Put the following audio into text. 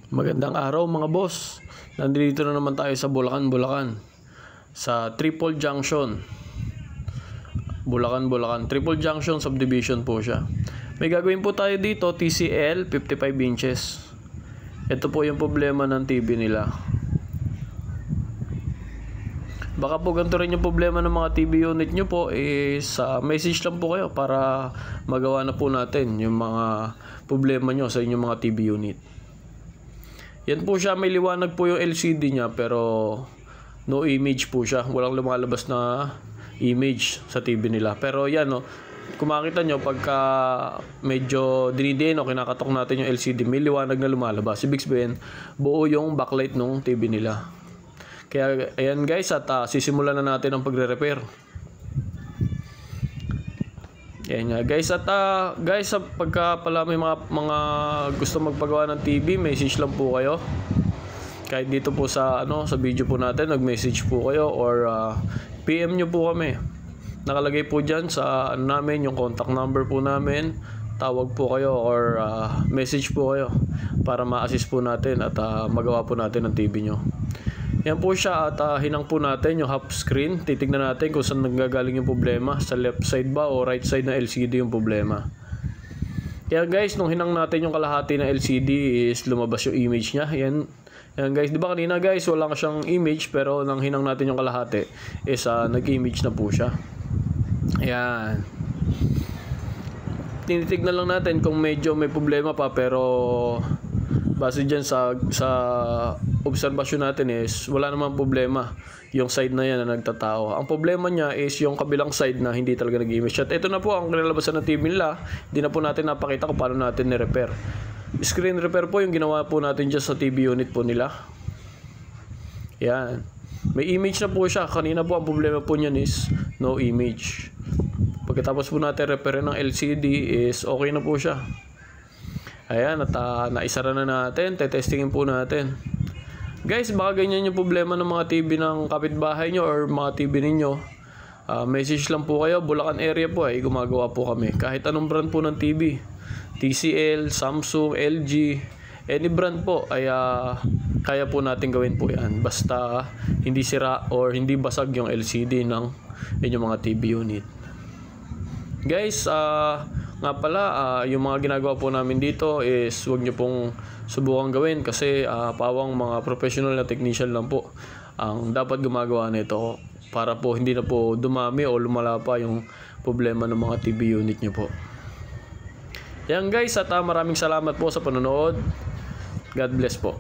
Magandang araw mga boss. Nandito na naman tayo sa Bulacan, sa Triple Junction. Bulacan. Triple Junction subdivision po siya. May gagawin po tayo dito, TCL 55 inches. Ito po yung problema ng TV nila. Baka po ganito rin yung problema ng mga TV unit nyo po, message lang po kayo para magawa na po natin yung mga problema nyo sa inyong mga TV unit. Yan po siya, may liwanag po yung LCD niya pero no image po siya. Walang lumalabas na image sa TV nila. Pero yan, no, kung makita nyo, pagka medyo dinidin o kinakatok natin yung LCD, may liwanag na lumalabas. Ibig sabihin, buo yung backlight ng TV nila. Kaya ayan guys, at sisimulan na natin ang pagre-repair. Ayan nga guys, at guys, pagka pala may mga gusto magpagawa ng TV, message lang po kayo. Kahit dito po sa sa video po natin, nag-message po kayo or PM nyo po kami. Nakalagay po diyan sa namin yung contact number po namin. Tawag po kayo or message po kayo para ma-assist po natin at magawa po natin ang TV nyo. Yan po siya, at hinang po natin yung half screen. Titignan natin kung saan nanggagaling yung problema. Sa left side ba o right side na LCD yung problema. Kaya guys, nung hinang natin yung kalahati na LCD is lumabas yung image niya. Yan guys, di ba kanina guys wala siyang image, pero nang hinang natin yung kalahati is nag-image na po siya. Ayan. Tinitignan lang natin kung medyo may problema pa, pero base dyan sa obserbasyon natin is wala namang problema yung side na yan na nagtatao. Ang problema niya is yung kabilang side na hindi talaga nag-image. At ito na po ang kinalabasan ng TV nila. Hindi na po natin napakita kung paano natin ni-repair. Screen repair po yung ginawa po natin dyan sa TV unit po nila. Yan. May image na po siya. Kanina po ang problema po niyan is no image. Pagkatapos po natin repair ng LCD is okay na po siya. Ayan, at naisara na natin. Tetestingin po natin. Guys, baka ganyan yung problema ng mga TV ng kapitbahay nyo or mga TV ninyo. Message lang po kayo. Bulacan area po gumagawa po kami. Kahit anong brand po ng TV. TCL, Samsung, LG, any brand po ay kaya po natin gawin po yan. Basta hindi sira or hindi basag yung LCD ng inyong mga TV unit. Guys, nga pala, yung mga ginagawa po namin dito is huwag nyo pong subukan gawin kasi pawang mga professional na technician lang po ang dapat gumagawa nito para po hindi na po dumami o lumala pa yung problema ng mga TV unit nyo po. Yan guys, at maraming salamat po sa panonood. God bless po.